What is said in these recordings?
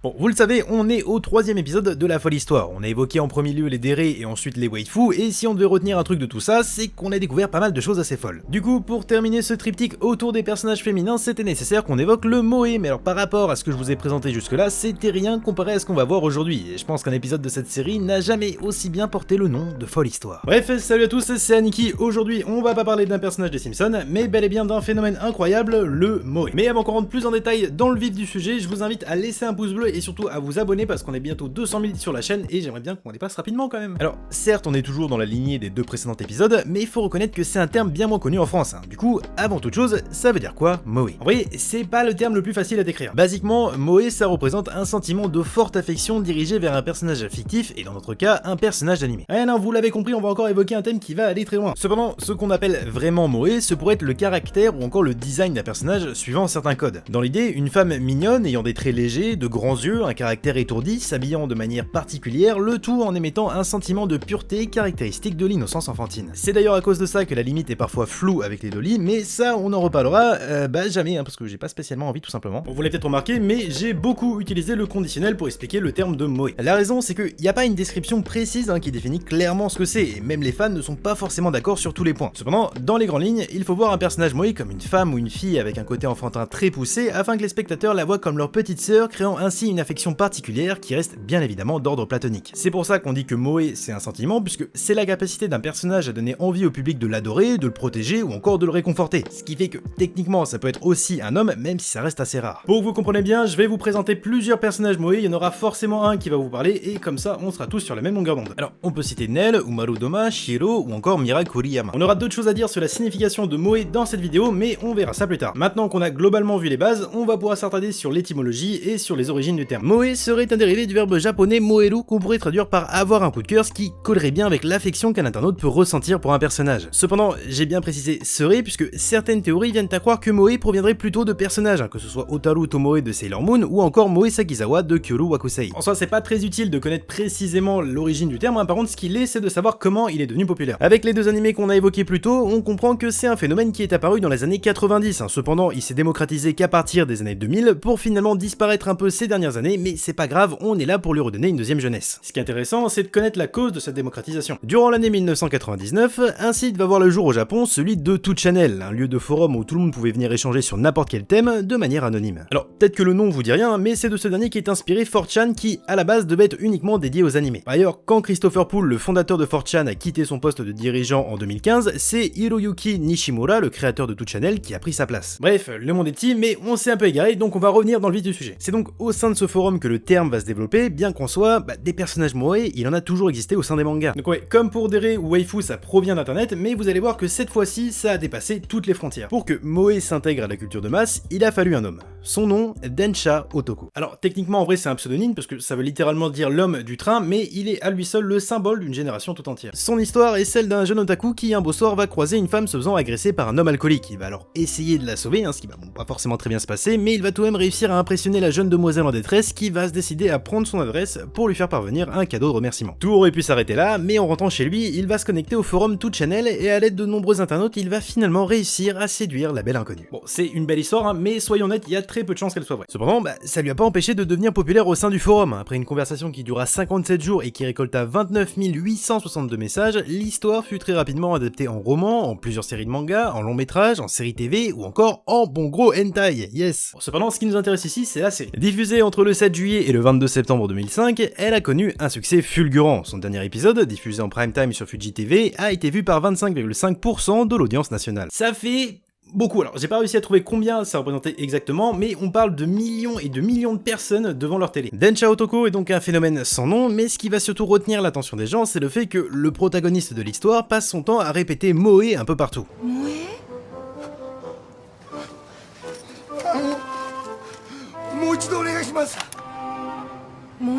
Bon, vous le savez, on est au 3e épisode de la folle histoire. On a évoqué en premier lieu les dérés et ensuite les waifus, et si on devait retenir un truc de tout ça, c'est qu'on a découvert pas mal de choses assez folles. Du coup, pour terminer ce triptyque autour des personnages féminins, c'était nécessaire qu'on évoque le moe, mais alors par rapport à ce que je vous ai présenté jusque-là, c'était rien comparé à ce qu'on va voir aujourd'hui, et je pense qu'un épisode de cette série n'a jamais aussi bien porté le nom de folle histoire. Bref, salut à tous, c'est Aniki. Aujourd'hui, on va pas parler d'un personnage des Simpsons, mais bel et bien d'un phénomène incroyable, le moe. Mais avant qu'on rentre plus en détail dans le vif du sujet, je vous invite à laisser un pouce bleu et surtout à vous abonner parce qu'on est bientôt 200 000 sur la chaîne et j'aimerais bien qu'on dépasse rapidement quand même. Alors certes on est toujours dans la lignée des 2 précédents épisodes, mais il faut reconnaître que c'est un terme bien moins connu en France. Du coup, avant toute chose, ça veut dire quoi, moe? En vrai, c'est pas le terme le plus facile à décrire. Basiquement, moe ça représente un sentiment de forte affection dirigé vers un personnage fictif et dans notre cas, un personnage d'animé. Ah non, vous l'avez compris, on va encore évoquer un thème qui va aller très loin. Cependant, ce qu'on appelle vraiment moe, ce pourrait être le caractère ou encore le design d'un personnage suivant certains codes. Dans l'idée, une femme mignonne ayant des traits légers, de grands yeux, un caractère étourdi, s'habillant de manière particulière, le tout en émettant un sentiment de pureté caractéristique de l'innocence enfantine. C'est d'ailleurs à cause de ça que la limite est parfois floue avec les lolis, mais ça on en reparlera jamais, parce que j'ai pas spécialement envie tout simplement. Vous l'avez peut-être remarqué, mais j'ai beaucoup utilisé le conditionnel pour expliquer le terme de moe. La raison c'est qu'il n'y a pas une description précise qui définit clairement ce que c'est, et même les fans ne sont pas forcément d'accord sur tous les points. Cependant, dans les grandes lignes, il faut voir un personnage moe comme une femme ou une fille avec un côté enfantin très poussé, afin que les spectateurs la voient comme leur petite sœur, créant ainsi une affection particulière qui reste bien évidemment d'ordre platonique. C'est pour ça qu'on dit que moe c'est un sentiment, puisque c'est la capacité d'un personnage à donner envie au public de l'adorer, de le protéger ou encore de le réconforter. Ce qui fait que techniquement ça peut être aussi un homme, même si ça reste assez rare. Pour que vous compreniez bien, je vais vous présenter plusieurs personnages moe, il y en aura forcément un qui va vous parler et comme ça on sera tous sur la même longueur d'onde. Alors on peut citer Nel, Umaru Doma, Shiro ou encore Mira Kuriyama. On aura d'autres choses à dire sur la signification de moe dans cette vidéo, mais on verra ça plus tard. Maintenant qu'on a globalement vu les bases, on va pouvoir s'attarder sur l'étymologie et sur les origines du terme. Moe serait un dérivé du verbe japonais moeru qu'on pourrait traduire par avoir un coup de cœur, ce qui collerait bien avec l'affection qu'un internaute peut ressentir pour un personnage. Cependant, j'ai bien précisé serait puisque certaines théories viennent à croire que moe proviendrait plutôt de personnages, que ce soit Otaru Tomoe de Sailor Moon ou encore Moe Sakizawa de Kyoru Wakusei. En soi, c'est pas très utile de connaître précisément l'origine du terme, par contre ce qu'il est, c'est de savoir comment il est devenu populaire. Avec les 2 animés qu'on a évoqués plus tôt, on comprend que c'est un phénomène qui est apparu dans les années 90, cependant il s'est démocratisé qu'à partir des années 2000 pour finalement disparaître un peu ces dernières années, mais c'est pas grave, on est là pour lui redonner une deuxième jeunesse. Ce qui est intéressant, c'est de connaître la cause de cette démocratisation. Durant l'année 1999, un site va voir le jour au Japon, celui de 2channel, un lieu de forum où tout le monde pouvait venir échanger sur n'importe quel thème de manière anonyme. Alors peut-être que le nom vous dit rien, mais c'est de ce dernier qui est inspiré 4chan qui, à la base, devait être uniquement dédié aux animés. Par ailleurs, quand Christopher Poole, le fondateur de 4chan, a quitté son poste de dirigeant en 2015, c'est Hiroyuki Nishimura, le créateur de 2channel, qui a pris sa place. Bref, le monde est petit, mais on s'est un peu égaré, donc on va revenir dans le vif du sujet. C'est donc au sein de ce forum que le terme va se développer, bien qu'on soit des personnages moe, il en a toujours existé au sein des mangas. Donc ouais, comme pour Dere ou Waifu, ça provient d'internet, mais vous allez voir que cette fois-ci, ça a dépassé toutes les frontières. Pour que moe s'intègre à la culture de masse, il a fallu un homme. Son nom, Densha Otoko. Alors techniquement en vrai c'est un pseudonyme parce que ça veut littéralement dire l'homme du train, mais il est à lui seul le symbole d'une génération tout entière. Son histoire est celle d'un jeune otaku qui un beau soir va croiser une femme se faisant agresser par un homme alcoolique. Il va alors essayer de la sauver, ce qui va pas forcément très bien se passer, mais il va tout de même réussir à impressionner la jeune demoiselle en détresse qui va se décider à prendre son adresse pour lui faire parvenir un cadeau de remerciement. Tout aurait pu s'arrêter là, mais en rentrant chez lui, il va se connecter au forum 2channel et à l'aide de nombreux internautes, il va finalement réussir à séduire la belle inconnue. Bon, c'est une belle histoire, mais soyons honnêtes, il y a très peu de chances qu'elle soit vraie. Cependant, ça lui a pas empêché de devenir populaire au sein du forum. Après une conversation qui dura 57 jours et qui récolta 29 862 messages, l'histoire fut très rapidement adaptée en roman, en plusieurs séries de mangas, en long métrage, en série TV ou encore en bon gros hentai, yes. Bon, cependant, ce qui nous intéresse ici, c'est la série. Diffusée entre le 7 juillet et le 22 septembre 2005, elle a connu un succès fulgurant. Son dernier épisode, diffusé en prime time sur Fuji TV, a été vu par 25,5% de l'audience nationale. Ça fait beaucoup. Alors, j'ai pas réussi à trouver combien ça représentait exactement, mais on parle de millions et de millions de personnes devant leur télé. Densha Otoko est donc un phénomène sans nom, mais ce qui va surtout retenir l'attention des gens, c'est le fait que le protagoniste de l'histoire passe son temps à répéter moe un peu partout. Moe? Moe?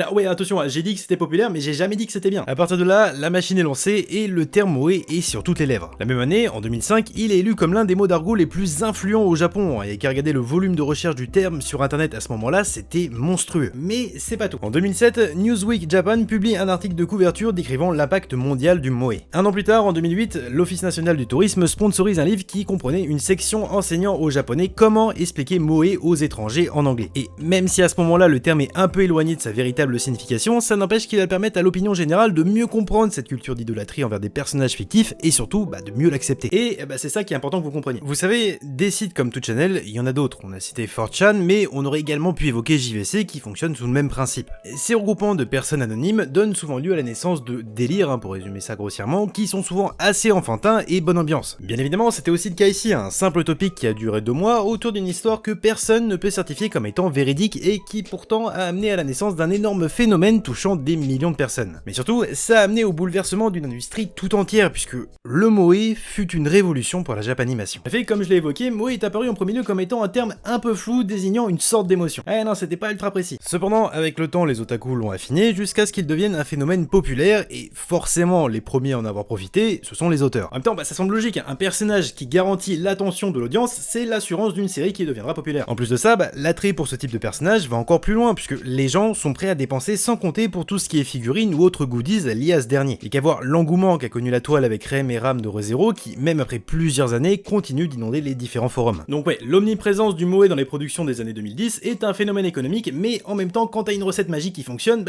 Alors ouais, attention, j'ai dit que c'était populaire, mais j'ai jamais dit que c'était bien. À partir de là, la machine est lancée et le terme moe est sur toutes les lèvres. La même année, en 2005, il est élu comme l'un des mots d'argot les plus influents au Japon, et qu'à regarder le volume de recherche du terme sur internet à ce moment-là, c'était monstrueux. Mais c'est pas tout. En 2007, Newsweek Japan publie un article de couverture décrivant l'impact mondial du moe. Un an plus tard, en 2008, l'Office national du tourisme sponsorise un livre qui comprenait une section enseignant aux japonais comment expliquer moe aux étrangers en anglais. Et même si à ce moment-là le terme est un peu éloigné de sa véritable signification, ça n'empêche qu'il va permettre à l'opinion générale de mieux comprendre cette culture d'idolâtrie envers des personnages fictifs et surtout de mieux l'accepter. Et c'est ça qui est important que vous compreniez. Vous savez, des sites comme 2channel, il y en a d'autres. On a cité 4chan, mais on aurait également pu évoquer JVC qui fonctionne sous le même principe. Ces regroupements de personnes anonymes donnent souvent lieu à la naissance de délires, pour résumer ça grossièrement, qui sont souvent assez enfantins et bonne ambiance. Bien évidemment, c'était aussi le cas ici, un simple topic qui a duré 2 mois autour d'une histoire que personne ne peut certifier comme étant véridique et qui pourtant a amené à la naissance d'un énorme phénomène touchant des millions de personnes. Mais surtout, ça a amené au bouleversement d'une industrie tout entière puisque le moe fut une révolution pour la japanimation. En fait, comme je l'ai évoqué, moe est apparu en premier lieu comme étant un terme un peu flou désignant une sorte d'émotion. Ah non, c'était pas ultra précis. Cependant, avec le temps, les otaku l'ont affiné jusqu'à ce qu'il devienne un phénomène populaire et forcément, les premiers à en avoir profité, ce sont les auteurs. En même temps, ça semble logique, un personnage qui garantit l'attention de l'audience, c'est l'assurance d'une série qui deviendra populaire. En plus de ça, l'attrait pour ce type de personnage va encore plus loin puisque les gens sont prêts à dépenser sans compter pour tout ce qui est figurines ou autres goodies liés à ce dernier. Et qu'à voir l'engouement qu'a connu la toile avec Rem et Ram de Re:Zero qui, même après plusieurs années, continue d'inonder les différents forums. Donc ouais, l'omniprésence du moe dans les productions des années 2010 est un phénomène économique, mais en même temps, quand t'as une recette magique qui fonctionne,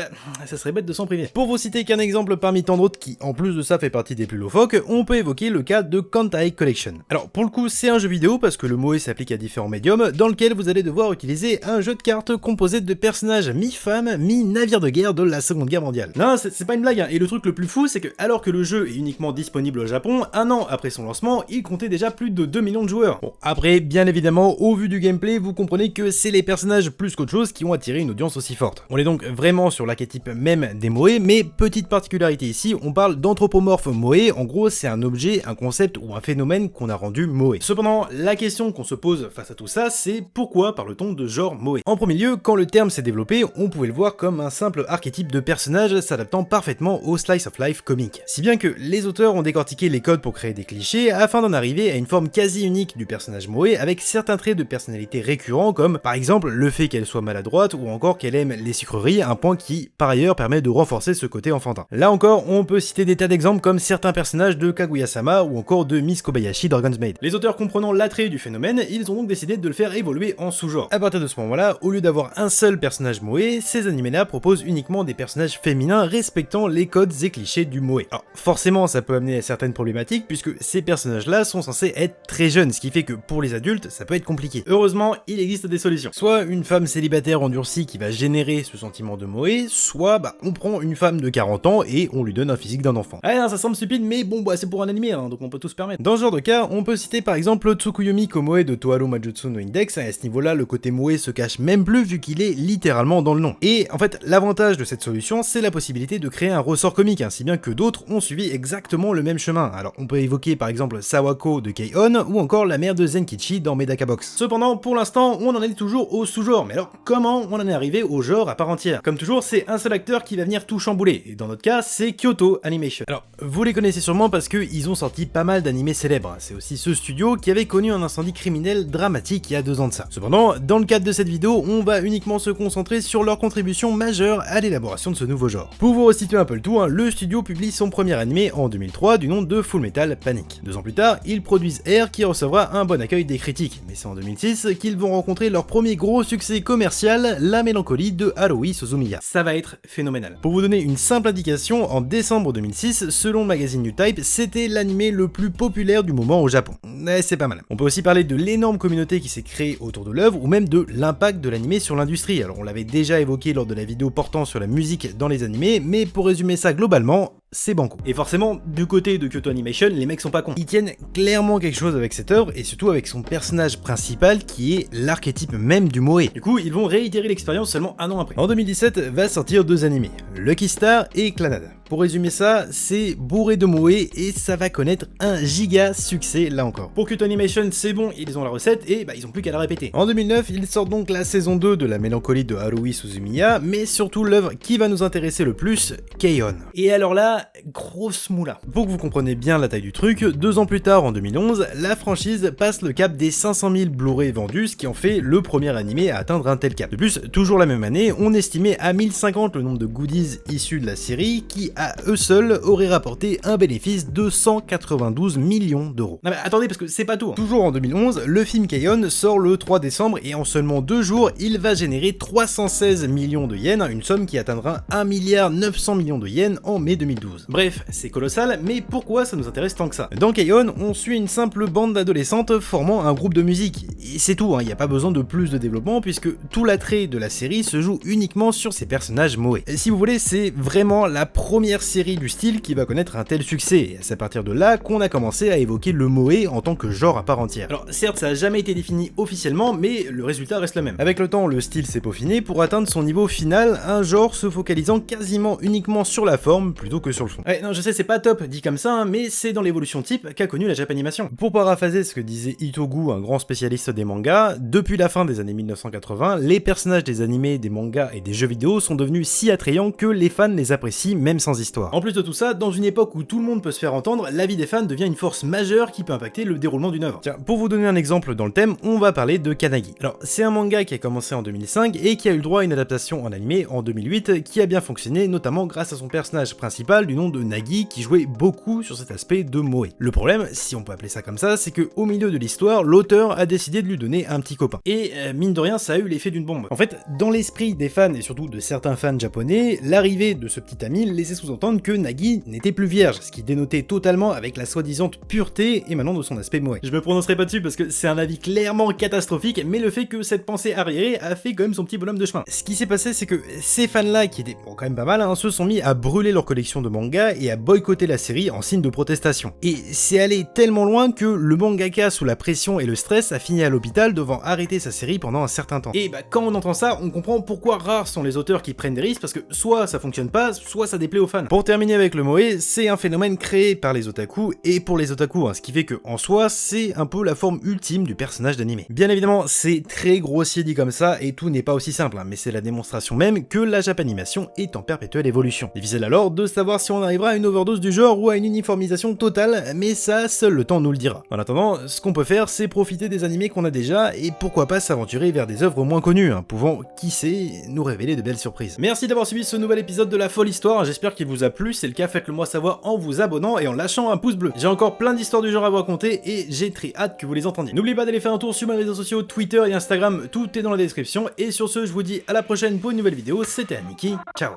ça serait bête de s'en priver. Pour vous citer qu'un exemple parmi tant d'autres qui, en plus de ça, fait partie des plus loufoques, on peut évoquer le cas de Kantai Collection. Alors pour le coup, c'est un jeu vidéo parce que le moe s'applique à différents médiums, dans lequel vous allez devoir utiliser un jeu de cartes composé de personnages mi-femmes, mi-navires de guerre de la Seconde Guerre mondiale. Non, c'est pas une blague, et le truc le plus fou, c'est que alors que le jeu est uniquement disponible au Japon, un an après son lancement, il comptait déjà plus de 2 millions de joueurs. Bon, après, bien évidemment, au vu du gameplay, vous comprenez que c'est les personnages plus qu'autre chose qui ont attiré une audience aussi forte. On est donc vraiment sur l'archétype même des moe, mais petite particularité ici, on parle d'anthropomorphe moe, en gros c'est un objet, un concept ou un phénomène qu'on a rendu moe. Cependant, la question qu'on se pose face à tout ça, c'est pourquoi parle-t-on de genre moe? En premier lieu, quand le terme s'est développé, on pouvait le voir comme un simple archétype de personnage s'adaptant parfaitement au slice of life comique. Si bien que les auteurs ont décortiqué les codes pour créer des clichés afin d'en arriver à une forme quasi unique du personnage moe avec certains traits de personnalité récurrents comme par exemple le fait qu'elle soit maladroite ou encore qu'elle aime les sucreries, un point qui par ailleurs permet de renforcer ce côté enfantin. Là encore, on peut citer des tas d'exemples comme certains personnages de Kaguya-sama ou encore de Miss Kobayashi Dragon's Maid. Les auteurs comprenant l'attrait du phénomène, ils ont donc décidé de le faire évoluer en sous-genre. À partir de ce moment-là, au lieu d'avoir un seul personnage moe, ces animés-là proposent uniquement des personnages féminins respectant les codes et clichés du moe. Alors forcément, ça peut amener à certaines problématiques puisque ces personnages-là sont censés être très jeunes, ce qui fait que pour les adultes, ça peut être compliqué. Heureusement, il existe des solutions. Soit une femme célibataire endurcie qui va générer ce sentiment de moe, soit on prend une femme de 40 ans et on lui donne un physique d'un enfant. Ah non, ça semble stupide, mais bon, c'est pour un animé, donc on peut tout se permettre. Dans ce genre de cas, on peut citer par exemple Tsukuyomi Komoe de Toharu Majutsu no Index, et à ce niveau-là, le côté moe se cache même plus vu qu'il est littéralement dans le nom. Et en fait, l'avantage de cette solution, c'est la possibilité de créer un ressort comique, si bien que d'autres ont suivi exactement le même chemin. Alors on peut évoquer par exemple Sawako de K-On! Ou encore la mère de Zenkichi dans Medaka Box. Cependant, pour l'instant, on en est toujours au sous-genre, mais alors comment on en est arrivé au genre à part entière? Comme toujours, c'est un seul acteur qui va venir tout chambouler, et dans notre cas, c'est Kyoto Animation. Alors, vous les connaissez sûrement parce qu'ils ont sorti pas mal d'animés célèbres, c'est aussi ce studio qui avait connu un incendie criminel dramatique il y a 2 ans de ça. Cependant, dans le cadre de cette vidéo, on va uniquement se concentrer sur leur contribution majeure à l'élaboration de ce nouveau genre. Pour vous resituer un peu le tout, le studio publie son premier animé en 2003 du nom de Full Metal Panic. 2 ans plus tard, ils produisent Air qui recevra un bon accueil des critiques, mais c'est en 2006 qu'ils vont rencontrer leur premier gros succès commercial, La Mélancolie de Haruhi Suzumiya. Ça va être phénoménal. Pour vous donner une simple indication, en décembre 2006, selon le magazine New Type, c'était l'animé le plus populaire du moment au Japon. C'est pas mal. On peut aussi parler de l'énorme communauté qui s'est créée autour de l'œuvre ou même de l'impact de l'animé sur l'industrie. Alors on l'avait déjà évoqué lors de la vidéo portant sur la musique dans les animés, mais pour résumer ça globalement, c'est banco. Et forcément, du côté de Kyoto Animation, les mecs sont pas cons. Ils tiennent clairement quelque chose avec cette œuvre, et surtout avec son personnage principal qui est l'archétype même du moe. Du coup, ils vont réitérer l'expérience seulement un an après. En 2017 va sortir 2 animés, Lucky Star et Clannad. Pour résumer ça, c'est bourré de moe et ça va connaître un giga succès là encore. Pour Kyoto Animation, c'est bon, ils ont la recette et ils ont plus qu'à la répéter. En 2009, ils sortent donc la saison 2 de la mélancolie de Haruhi Suzumiya, mais surtout l'œuvre qui va nous intéresser le plus, K-On! Et alors là, grosse moula. Pour que vous compreniez bien la taille du truc, 2 ans plus tard, en 2011, la franchise passe le cap des 500 000 Blu-ray vendus, ce qui en fait le premier animé à atteindre un tel cap. De plus, toujours la même année, on estimait à 1050 le nombre de goodies issus de la série qui, à eux seuls, auraient rapporté un bénéfice de 192 millions d'euros. Non mais attendez, parce que c'est pas tout. Toujours en 2011, le film K-On! Sort le 3 décembre et en seulement 2 jours, il va générer 316 millions de yens, une somme qui atteindra 1 milliard 900 millions de yens en mai 2012. Bref, c'est colossal, mais pourquoi ça nous intéresse tant que ça? Dans K-On!, on suit une simple bande d'adolescentes formant un groupe de musique, et c'est tout, il n'y a pas besoin de plus de développement puisque tout l'attrait de la série se joue uniquement sur ces personnages moe. Et si vous voulez, c'est vraiment la première série du style qui va connaître un tel succès, et c'est à partir de là qu'on a commencé à évoquer le moe en tant que genre à part entière. Alors certes, ça a jamais été défini officiellement, mais le résultat reste le même. Avec le temps, le style s'est peaufiné pour atteindre son niveau final, un genre se focalisant quasiment uniquement sur la forme plutôt que sur le fond. Ouais, non, je sais, c'est pas top dit comme ça, mais c'est dans l'évolution type qu'a connu la Japanimation. Pour paraphraser ce que disait Itogu, un grand spécialiste des mangas, depuis la fin des années 1980, les personnages des animés, des mangas et des jeux vidéo sont devenus si attrayants que les fans les apprécient même sans histoire. En plus de tout ça, dans une époque où tout le monde peut se faire entendre, l'avis des fans devient une force majeure qui peut impacter le déroulement d'une œuvre. Tiens, pour vous donner un exemple dans le thème, on va parler de Kannagi. Alors, c'est un manga qui a commencé en 2005 et qui a eu le droit à une adaptation en animé en 2008 qui a bien fonctionné, notamment grâce à son personnage principal du nom de Nagi qui jouait beaucoup sur cet aspect de moe. Le problème, si on peut appeler ça comme ça, c'est que au milieu de l'histoire, l'auteur a décidé de lui donner un petit copain. Et mine de rien, ça a eu l'effet d'une bombe. En fait, dans l'esprit des fans et surtout de certains fans japonais, l'arrivée de ce petit ami laissait sous-entendre que Nagi n'était plus vierge, ce qui dénotait totalement avec la soi-disant pureté émanant de son aspect moe. Je me prononcerai pas dessus parce que c'est un avis clairement catastrophique, mais le fait que cette pensée arriérée a fait quand même son petit bonhomme de chemin. Ce qui s'est passé, c'est que ces fans-là, qui étaient quand même pas mal, se sont mis à brûler leur collection de mangas et à boycotter la série en signe de protestation. Et c'est allé tellement loin que le mangaka, sous la pression et le stress, a fini à l'hôpital devant arrêter sa série pendant un certain temps. Et quand on entend ça, on comprend pourquoi rares sont les auteurs qui prennent des risques, parce que soit ça fonctionne pas, soit ça déplaît aux fans. Pour terminer avec le moe, c'est un phénomène créé par les otaku et pour les otaku, ce qui fait que en soi, c'est un peu la forme ultime du personnage d'animé. Bien évidemment, c'est très grossier dit comme ça et tout n'est pas aussi simple, mais c'est la démonstration même que la Japanimation est en perpétuelle évolution. Difficile alors de savoir si on arrivera à une overdose du genre ou à une uniformisation totale, mais ça, seul le temps nous le dira. En attendant, ce qu'on peut faire, c'est profiter des animés qu'on a déjà et pourquoi pas s'aventurer vers des œuvres moins connues, pouvant, qui sait, nous révéler de belles surprises. Merci d'avoir suivi ce nouvel épisode de La Folle Histoire, j'espère qu'il vous a plu, si c'est le cas, faites-le moi savoir en vous abonnant et en lâchant un pouce bleu. J'ai encore plein d'histoires du genre à vous raconter et j'ai très hâte que vous les entendiez. N'oubliez pas d'aller faire un tour sur mes réseaux sociaux, Twitter et Instagram, tout est dans la description, et sur ce, je vous dis à la prochaine pour une nouvelle vidéo, c'était Aniki, ciao.